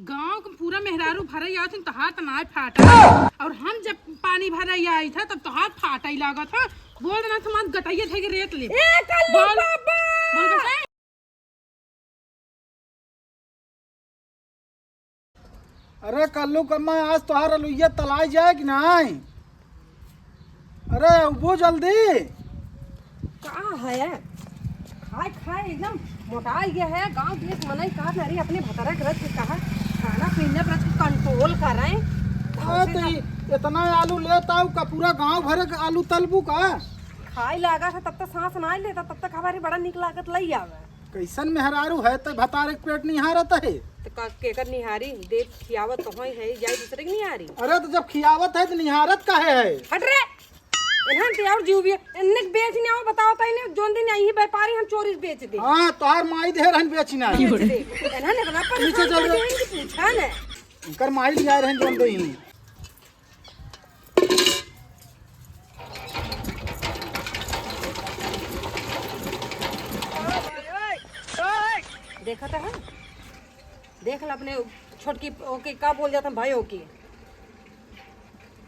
गांव का पूरा मेहरारू भरे आत तो हाथ ना फाटा और हम जब पानी भरे आई था तब तो हाथ फाटा ही लगा था। बोल देना तुम गटाइए थे कि रेत ले बोल कैसे? अरे कल्लू कम्मा आज तोहार अलुइया तलाई जाए कि नहीं? अरे उबो जल्दी। कहाँ है खाए खाए एकदम मोटा गया है। गांव देश मनाई कहा ना अपने भतरा के रथ के कहा खाना पीने पर कंट्रोल कर रहे हैं। इतना आलू लेता हूँ का पूरा गांव भरे का आलू तलबू का खाई लगा था तब तक सांस ना लेता तब तक हमारी बड़ा निक लागत लई आवे। कैसन मेहरारू है तो भतारे के पेट निहारत है। तो केकर निहारी देव खियावत तो है जाए दूसरे की निहारी। अरे तो जब खियावत है तो निहारत काहे है? हट रे इन्हन ते और जीव भी इन्ने बेचने आओ बताओ त इन्हें जोन दिन आई व्यापारी हम चोरी बेच दे। हां तोहार माई दे रहन बेचना इन्हन ने बना पर नीचे चल रे पूछा ने इनकर माई लिया रहन जोन दे ही। देखा था है देख ल अपने छोटकी ओके का बोल जाता भाई ओके।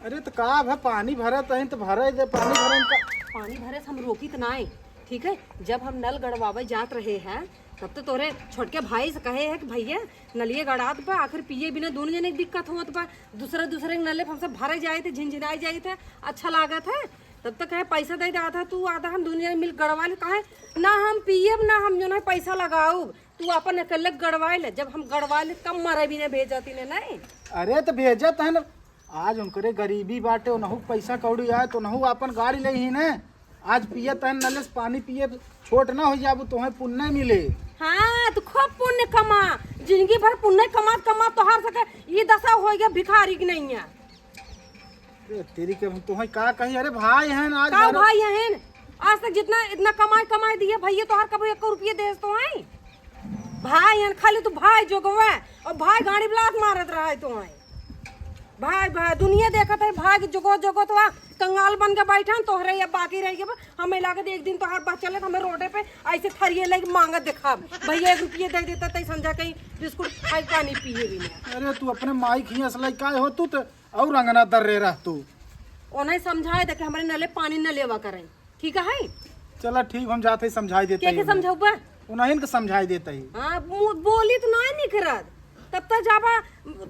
अरे तो का है पानी भरत है तो भरे दे पानी भरे का पानी भरे से हम रोकी तो ना है ठीक है। जब हम नल गड़वावे जात रहे हैं तब तो तोरे छोटके भाई से कहे है कि भैया नलिए गड़ात बा आखिर पिए बिना दोनों जने दिक्कत होत बा दूसरे दूसरे नले हमसे भरे जाए थे झिनझिनाई जाए थे अच्छा लागत है। तब तक कहे पैसा दे आधा तू आधा हम दुनिया मिल गड़वा ले कहे ना हम पिए ना हम जो है पैसा लगाऊ तू अपन अकेले गड़वाए ले। जब हम गड़वाए ले कम मारे भी ने भेजती ने नहीं। अरे तो भेजत है ना आज उनकरे गरीबी बाटे उनहु पैसा कौड़ी आए तो नहु अपन गाड़ी ले ही ने आज पियत है नले से पानी पिए छोट ना हो जाबू तो पुण्य मिले। हाँ तो खूब पुण्य कमा जिंदगी भर पुण्य कमा कमा तो हार सके ये दशा हो गया भिखारी की नहीं है। तेरी के तुम्हें का कही? अरे भाई हैं आज का भाई हैं आज तक जितना इतना कमाई दिए भैया तो हर कभी 1 रुपये दे तो है भाई हैं खाली तू भाई जोगवा और भाई गाड़ी ब्लाक मारत रहा है तो है भाई भाई दुनिया देखत है भाई जोगो जोगो तो कंगाल बन के बैठा तोहरे या बाकी रह गया हमें लागत एक दिन तो हर बात चले हमें रोडे पे ऐसे थरिये लगे मांगत देखा भैया 1 रुपये दे देता तई समझा कहीं बिस्कुट खाई पानी पिए भी नहीं। अरे तू अपने माई खियस लाई काय हो तू तो और अंगना दर रे रह तू उन्हें समझाए दे कि हमारे नले पानी न लेवा करें ठीक है। चला ठीक हम जाते समझाई देते क्या समझाऊबा उन्हें के समझाई देते ही। हाँ बोली तो नहीं निकरत तब तक जाबा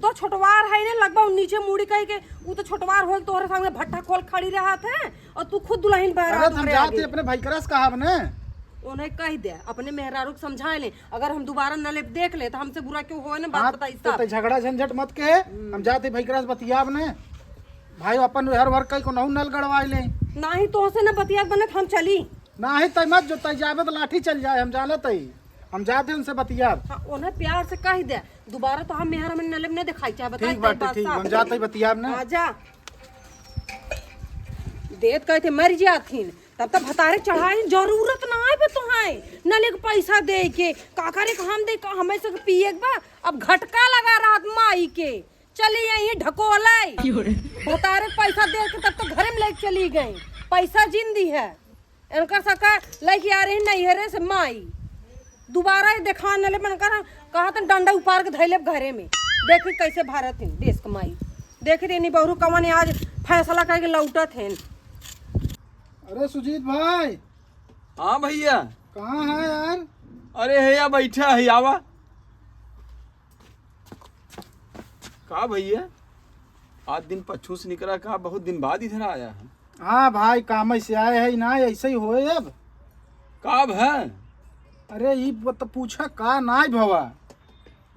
तो छोटवार है ने लगभग नीचे मुड़ी कह के वो तो छोटवार हो तोहरे सामने भट्टा खोल खड़ी रहा था और तू खुद दुल्हन अरे हम जाते अपने भाई करस कहा ने उन्हें कह दे अपने मेहरारू को समझा ले अगर हम दोबारा नले देख ले तो हमसे बुरा क्यों हो ना बात बताई तो झगड़ा झंझट मत के हम जाते भाई करस बतियाब ने भाई अपन हर भर कई को नहु नल गड़वाई ले नहीं तो से न बतिया बने हम चली नहीं तय मत जो तय जावे तो लाठी चल जाए हम जाने तई हम जाते उनसे बतियाब। हाँ, उन्हें प्यार से कह दे दोबारा तो हम मेहरा में नले में दिखाई चाहे बताई ठीक बात ठीक हम जाते बतियाब ने आजा देत कहते मर जाथिन तब तक भतारे चढ़ाई जरूरत ना है बे तुहाई नले के पैसा दे के का करे हम दे का हमें से पिए बा अब घटका लगा रहा माई के चली यही ढकोलाई भतारे पैसा दे के तब तक घर में लेके चली गई पैसा जिंदी है इनका सका लेके आ रही नहीं है से माई दोबारा देखा नले मन कर कहा तो डंडा उपार के धैले घरे में देखी कैसे भारत है देश कमाई देख रही नहीं बहुरू कमाने आज फैसला करके लौटत है। अरे सुजीत भाई। हाँ भैया कहाँ है यार? अरे है या बैठा है आवा का भैया आज दिन पच्छू से निकला का बहुत दिन बाद इधर आया है। हाँ भाई काम से आए है ना ऐसे ही होए अब काब है? अरे ये तो पूछा का नाई भवा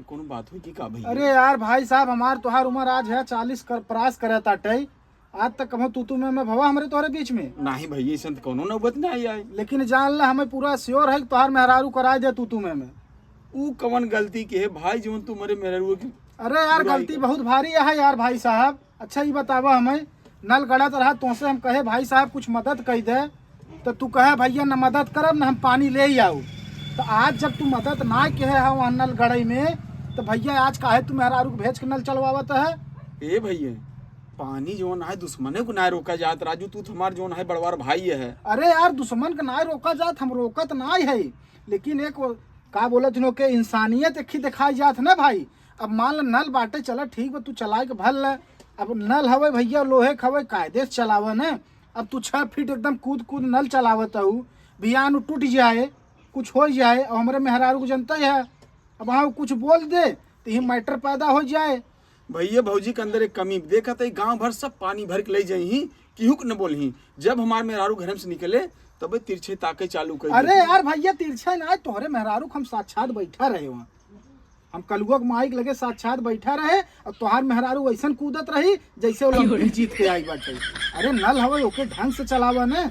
कौन बात हुई कि का भैया? अरे यार भाई साहब हमार तुहार उम्र आज है 40 प्रास करे ताटे आज तक कहो तू मैं भवा हमारे तोहरे बीच में नहीं भैया ऐसा तो कोनो नौबत नहीं आई लेकिन जान ला हमें पूरा श्योर है कि तुहार मेहरारू कराए दे तू में ऊ कवन गलती के है भाई जीवन तू मेरे मेहरारू की। अरे यार गलती बहुत भारी है यार भाई साहब। अच्छा ये बतावा हमें नल गड़त रहा तुमसे हम कहे भाई साहब कुछ मदद कह दे तो तू कहे भैया न मदद करब न हम पानी ले ही आऊ तो आज जब तू मदद ना कहे है वहाँ नल गड़ई में तो भैया आज काहे तू मेहरारू को भेज के नल चलवावत है? ए भैया पानी जोन है दुश्मने को ना रोका जात राजू तू हमार जोन है बड़वार भाई है। अरे यार दुश्मन का ना रोका जात हम रोकत ना है लेकिन एक का बोलत नो के इंसानियत एक ही दिखाई जात ना भाई। अब मान ल नल बाटे चला ठीक बा, तू चला के भर ल। अब नल हवे भैया लोहे खवे कायदे से चलावा न। अब तू 6 फीट एकदम कूद कूद नल चलावत हूँ, बियान उ टूट जाए कुछ हो जाए और हमारे मेहरारू को जनता है, अब हाँ कुछ बोल दे तो ये मैटर पैदा हो जाए। भैया भौजी के अंदर एक कमी देखा था, गांव भर सब पानी भर के ले जाही, किहुक न बोलही। जब हमारे मेहरारू घर से निकले तब तिरछे ताके चालू कर। अरे यार भैया तिरछा ना, तोहरे मेहरारू हम साक्षात बैठा रहे वहाँ, हम कलुआ के माइक लगे साक्षात बैठा रहे और तोहार मेहरारू ऐसा कूदत रही जैसे वो लंबी जीत के आई बाटे। अरे नल हवे ओके ढंग से चलावा न,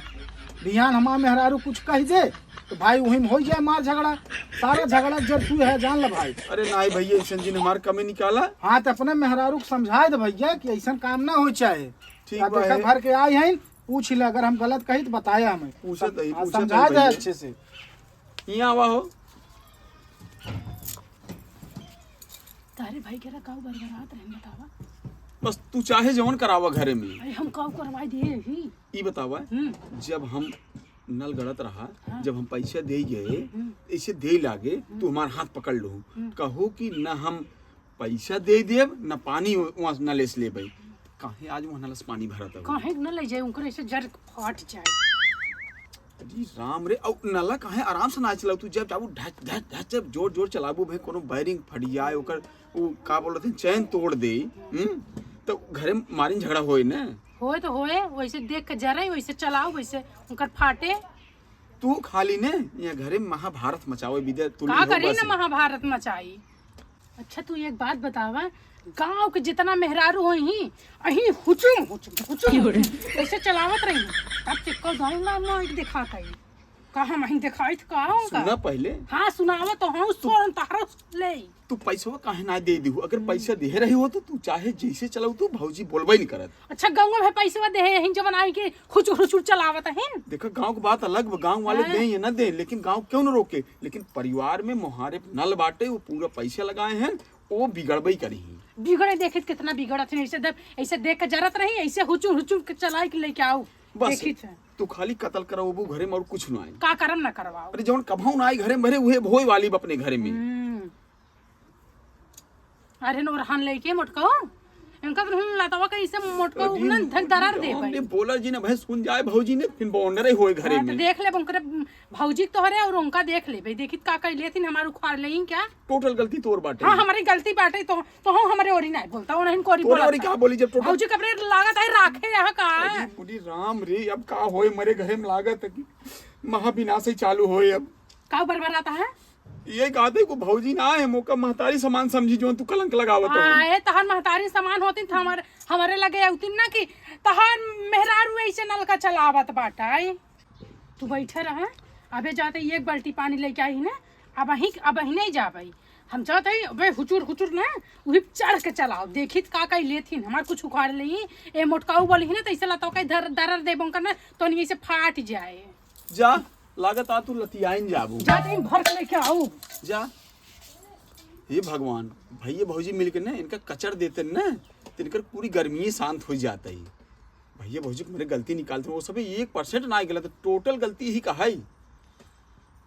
बिहान हमार मेहरारू कुछ कह दे तो भाई वही में हो जाए मार झगड़ा, सारा झगड़ा जब तू है जान ल भाई। अरे नहीं भैया ऐसा जी ने हमारे कमी निकाला। हाँ तो अपने मेहरारू को समझाए दे भैया कि ऐसा काम ना हो चाहे। ठीक अब बा देखा है। भर के आए हैं, पूछ ले, अगर हम गलत कही तो बताया हमें, पूछत ही, पूछत समझा ही दे भैया। अच्छे से। यहाँ आवा हो। तारे भाई के काऊ बरबरात रहन बतावा। बस तू चाहे जवन करावा घरे में। अरे हम काऊ करवाई दे ही। ई बतावा, जब हम नल गड़त रहा, जब हम पैसा दे गए ऐसे दे लागे तू हमार हाथ पकड़ लो, कहो कि न हम पैसा दे देब न पानी वहाँ नल से ले भाई। काहे आज वहाँ नल से पानी भरत है? काहे न ले जाए उनकर ऐसे जर फट जाए। जी राम रे, औ नला काहे आराम से ना चलाऊ तू, जब जाबू ढच ढच ढच जब जोर जोर चलाबू भाई कोनो वायरिंग फट जाए, ओकर वो का बोलत है चैन तोड़ दे, तो घरे मारिन झगड़ा होए ना। होए तो होए, वैसे देख के जरा वैसे चलाओ, वैसे उनकर फाटे। तू खाली ने ये घरे महाभारत मचावे विदे तू का करी ना महाभारत मचाई। अच्छा तू एक बात बतावा, गांव के जितना मेहरारू हो ही अही हुचुम हुचुम हुचुम ऐसे चलावत रही, तब चिक्को गाँव ना माइक दिखाता ही कहा मही दिखाइत का सुना पहले। हाँ सुनावा तो हाँ उसको तारा ले। तू पैसा काहे ना दे दीहू? अगर पैसा दे रही हो तो तू चाहे जैसे चलाऊ, तू भौजी बोलबे नहीं करत। अच्छा गाँव में पैसा दे हिन जवन आई के खुचुर खुचुर चलावत हिन। देखा गांव की बात अलग, गांव वाले दे या ना दे, लेकिन गांव क्यों न रोके। लेकिन परिवार में मोहारे नल बाटे, वो पूरा पैसा लगाए हैं, वो बिगड़बई करी। बिगड़े देखे कितना बिगड़त है, ऐसे देख के जरत रही, ऐसे हुचुर हुचुर के चलाई के लेके आओ। बस देखी थे तू खाली कत्ल कराओ वो घरे में और कुछ ना आए। का करम ना करवाओ। अरे जवन कभाऊ ना आई घरे में भरे उहे भोई वाली अपने घरे में। अरे नो रहन लेके मोटको इनका तो लतावा का इसे मोटको न धक दरार दे भाई। हमने बोला जी ने भाई सुन जाए भौजी ने, फिर बॉन्डरे होए घरे हाँ, तो में। देख ले बंकरे भौजी तो हरे और उनका देख ले भाई, देखित का कर लेथिन हमारे उखाड़ लेइन क्या। टोटल गलती तोर बाटे। हाँ हमारी गलती बाटे तो हम हमारे ओरी नहीं बोलता, वो नहीं कोरी तोरे बोलता। वाली का बोली जब टोटल भौजी कपड़े लागत है राखे यहाँ का। पूरी राम रे, अब का होए मरे घरे में लागत है कि महाविनाश ही चालू होए। अब का बरबर आता है ये कहते को भौजी ना है मौका महतारी समान समझी जो तू कलंक लगावत हो। हाँ तहार महतारी समान होती तो हमारे लगे उतिन ना कि तहार मेहरारू ऐसे नल का चलावत बाटा। तू बैठे रहे, अबे जाते एक बाल्टी पानी लेके आई ना, अब अही नहीं जा भाई, हम चाहते ही अबे हुचुर हुचुर ना वही चढ़ के चलाओ। देखित का कई लेथिन हमार कुछ उखाड़ ली, ए मोटकाऊ बोली ना तो ऐसे लता कई दरर देबो करना तो नहीं ऐसे फाट जाए। जा लागत आ तू लतियाइन जाबू। जाते ही भर के लेके आओ जा। हे भगवान, भैया भौजी मिलके ना इनका कचर देते ना तो इनकर पूरी गर्मी शांत हो जाता है। भैया भौजी को मेरे गलती निकालते वो सभी 1% ना गलत, टोटल गलती ही कहा ही।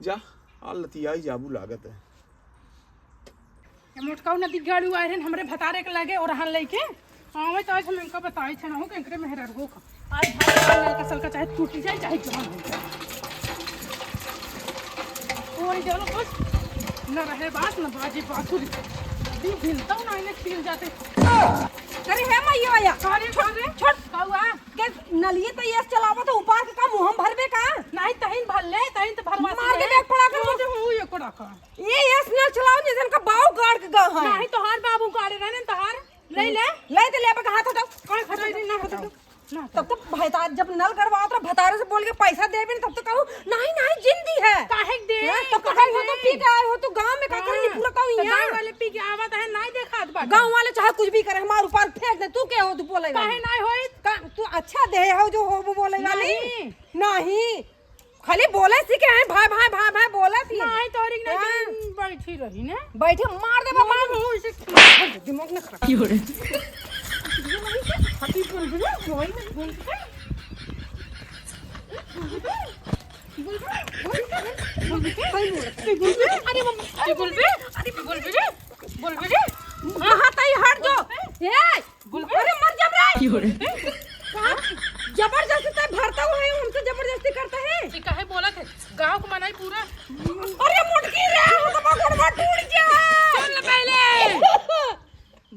जा आ लतियाई जाबू लागत है। मोटकाऊ नदी गाड़ी आए हैं हमरे भतारे के लगे और हन लेके आवे तो आज हम इनका बताई थे ना हो कि मेहरारू को आज भाई का सल का चाहे टूट जाए चाहे जवान हो जाए, और चलो बस न रहे बात न बाजी बाथुर दी हिलता हूं ना इन्हें खिल जाते। अरे है मैया भैया छोड़ कौआ के नलिए तो ये चलावा तो ऊपर का मुंह हम भरबे का नहीं तहिन भर ले तहिन तो भरवा मार के देख पड़ा कर मुझे हूं ये कोड़ा का ये नल चलाओ जैसे का बाव गाड़ के गा है नहीं तो हार बाबू गाड़े रहने तहार ले तो ले पे हाथ हटाओ कोई खटाई नहीं ना हटाओ ना तब तो भतार जब नल गड़वाओ तो भतारे से बोल के पैसा देबे तब तो कहूं नहीं नहीं जिंदी है काहे दे तो कहल हो तो पी के आए हो तो गांव में का करनी पूरा कहूं गांव यहां वाले पी के आवत है नहीं देखात बा गांव वाले चाहे कुछ भी करे हमारे ऊपर फेंक दे, तू क्या हो तू बोले काहे नहीं होई का तू अच्छा दे हो जो हो वो बोले वाली नहीं खाली बोले सी के हैं भाई भाई भाई भाई बोले थी नहीं तोरी नहीं बैठी रही ने बैठे मार दे बाबा हूं इसे दिमाग न खराब क्यों रे हटी बोल बोल बोल बोल अरे बोल बोल कहाँ? जबरदस्ती तय भरता हुआ है हमसे जबरदस्ती करता है। ये काहे बोलत है? गांव को मनाई पूरा। अरे मुटकी रे वो तो पकड़वा टूट जाए। सुन ले पहले।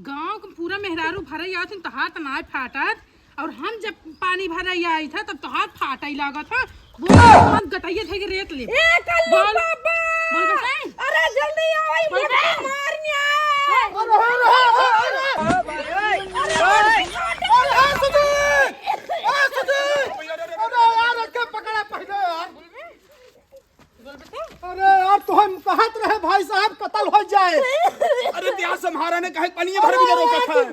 गांव को पूरा मेहरारू भरई आथिन तो हाथ नाय फाटत और हम जब पानी भरई आई था तब तो हाथ फाटा ही लागत था। बोल मत गटाइए थे कि रेत ले। ए कल्लू बोल। बाबा बोल बताएं। अरे जल्दी आओ ई मुटकी मारनी अरे यार तुम कहत रहे भाई साहब कत्ल हो जाए। अरे त्याग सम्हारा ने कहे पनिये भर भी रोका था।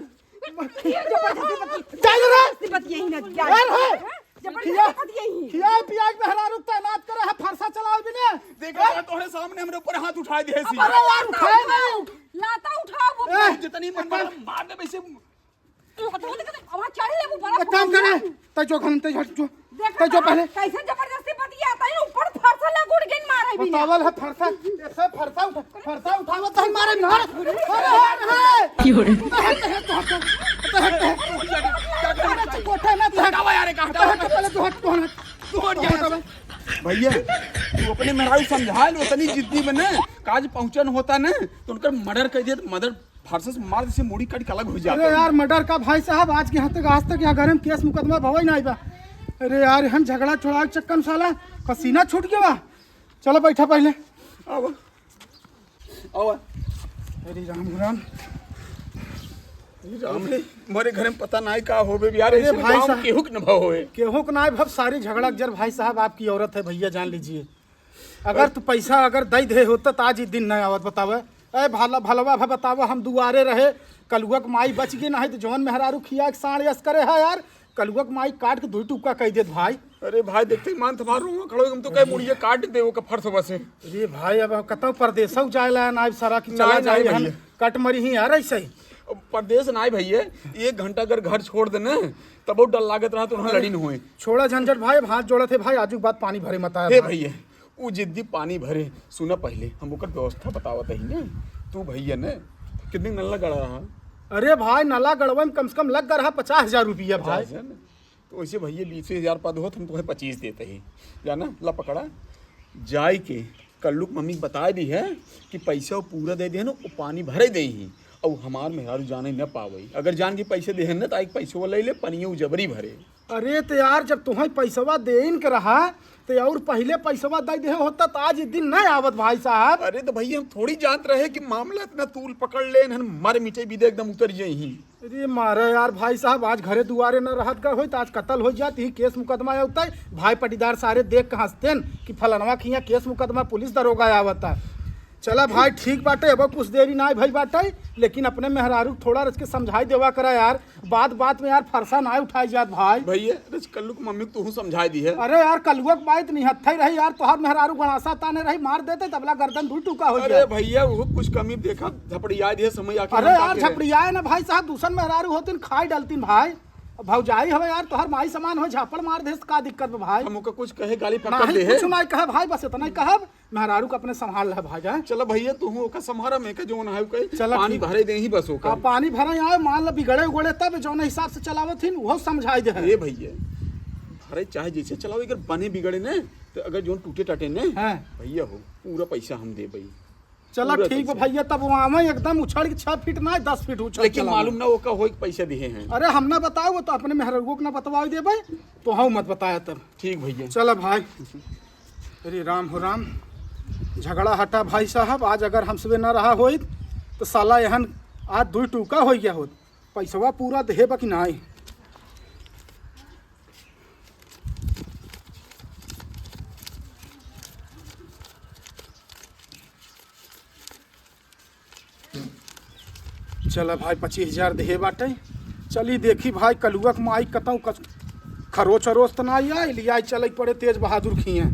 चल रे बतिया ही ना क्या यार है जबरदस्ती बतिया ही। खिया पिया के हरारू तैनात करे है फरसा चलाओ बिने। देखा तोहरे सामने हमरे ऊपर हाथ उठाए दिए सी। अरे यार उठाए नहीं। लाता उठाओ वो जितनी मन मार दे वैसे अब चढ़ ले वो बड़ा एक काम करे तो जो घंटे झट जो तो जो पहले कैसे जबरदस्ती बतिया आता है ऊपर फरसा लगुड़ के मारे भी ना। बतावल है फरसा ऐसे फरसा उठावत है मारे ना। अरे की हो रे कोठे ना तो हटावा यार का हटावा पहले तो हट कौन तोड़ जा भैया तू अपने मेहरारू समझा लो तनी जिद्दी बने काज पहुंचन होता ना तो उनका मर्डर कर दिया तो मर्डर फारसे से मार से मुड़ी कट के अलग हो जाता। अरे यार मर्डर का भाई साहब आज तक यहाँ घर में केस मुकदमा भवई नहीं बा। अरे यार हम झगड़ा छोड़ा चक्कर में साला पसीना छूट गया बा। चलो बैठा पहले आओ आओ अरे राम राम राम रे मोरे घर में पता नहीं का होबे यार अरे ऐसे भाई भाई साहब। केहू के न भाव होए केहू को ना भव सारी झगड़ा जर भाई साहब आपकी औरत है भैया जान लीजिए। अगर तू पैसा अगर दई दे होता तो आज ही दिन नहीं आवत बतावे। अरे भलवा भा बतावा हम दुआरे रहे कलुआ के माई बच गई ना है तो जौन मेहरारू खिया के साढ़ यस करे है यार कलुआ के माई काट के दुई टुक्का कह देत भाई। अरे भाई देखते मान तुम्हारा रूम खड़ो हम तो कहे मुड़िए काट दे वो का फर्श बसे। अरे भाई अब कतौ परदेसौ जाए ना सारा की चला चला जाए जाए हम भैया। कट मरी ही यार ऐसे ही। परदेश ना भैया 1 घंटा अगर घर छोड़ देना तब बहुत डर लागत रहा तो उन्हें लड़ी न हुए। छोड़ा झंझट भाई अब हाथ जोड़ा थे भाई आजू बात पानी भरे मत हे भैया वो जिद्दी पानी भरे सुना पहले हम ओकर व्यवस्था बतावत ही ना तू भैया ने कितने नल्ला गड़ा रहा। अरे भाई नला गड़वा में कम से कम लग गया रहा 50,000 रुपया भाई। तो वैसे भैया 20,000 पद हो हम तुम्हें 25 देते ही जाना ला पकड़ा जाय के कल्लू मम्मी बता दी है कि पैसा वो पूरा दे दे ना वो पानी भरे दे ही और हमार मेहरारू जाने न पावे अगर जान के पैसे दे ना तो एक पैसो ले ले पनियो जबरी भरे। अरे तो यार जब तुम्हें पैसवा दे के रहा तो और पहले पैसवा दे दे होता तो आज दिन नहीं आवत भाई साहब। अरे तो भैया हम थोड़ी जानत रहे कि मामला इतना तूल पकड़ ले मारे मिटे भी दे एकदम उतर जाए ही। अरे मारे यार भाई साहब आज घरे दुआरे न रहत का होई तो आज कत्ल हो जाती ही केस मुकदमा होता है भाई पटीदार सारे देख के हंसते कि फलनवा खिया केस मुकदमा पुलिस दरोगा आवता। चला भाई ठीक बाटे अब कुछ देरी ना भाई बाटे लेकिन अपने मेहरारू थोड़ा रच के समझाई देवा करा यार बात में यार फरसा ना उठाई जात भाई। भैया कल्लू की मम्मी को तू समझा दी है। अरे यार कलुआ के बात नहीं हत्था ही रही यार तोहर मेहरारू गणासा ताने रही मार देते तबला गर्दन धुई टूका हो अरे जाए। भैया वो कुछ कमी देखा झपड़िया दिए समय आके अरे यार झपड़िया ना भाई साहब दूसर मेहरारू होतीन खाई डालतीन भाई भौजाई हवे यार तोहर माई समान हो झापड़ मार दे का दिक्कत है भाई। हम ओका कुछ कहे गाली पकड़ नहीं दे है कुछ नहीं कहे भाई बस इतना ही कहब मेहरारू को अपने संभाल रहा भाई जाए। चलो भैया तू ओका संभारा में के जो ना है के चलो पानी ठीक। भरे दे ही बस ओका पानी भरे आए मान लो बिगड़े उगड़े तब जौन हिसाब से चलावत थी वो समझाई दे ए भैया भरे चाहे जैसे चलाओ अगर बने बिगड़े ने तो अगर जो टूटे टाटे ने हैं भैया हो पूरा पैसा हम दे भाई। चला पूरा ठीक है पैसा। भैया तब वहाँ में एकदम उछल के 6 फीट ना 10 फीट उछल लेकिन चलाना। मालूम ना ओका हो पैसा दिए हैं। अरे हम ना बताओ वो तो अपने मेहरारू को ना बतवा दे भाई तो हाँ मत बताया तब। ठीक भैया चलो भाई अरे राम हो राम झगड़ा हटा भाई साहब आज अगर हमसे ना रहा हो तो साला यहाँ आज दुई टूका हो गया हो पैसवा पूरा दे बा कि नहीं। चला भाई 25,000 दे बाटे चली देखी भाई कलुआ के माई कतौ खरोच अरोच तो ना आई लिया चल पड़े तेज बहादुर खिए।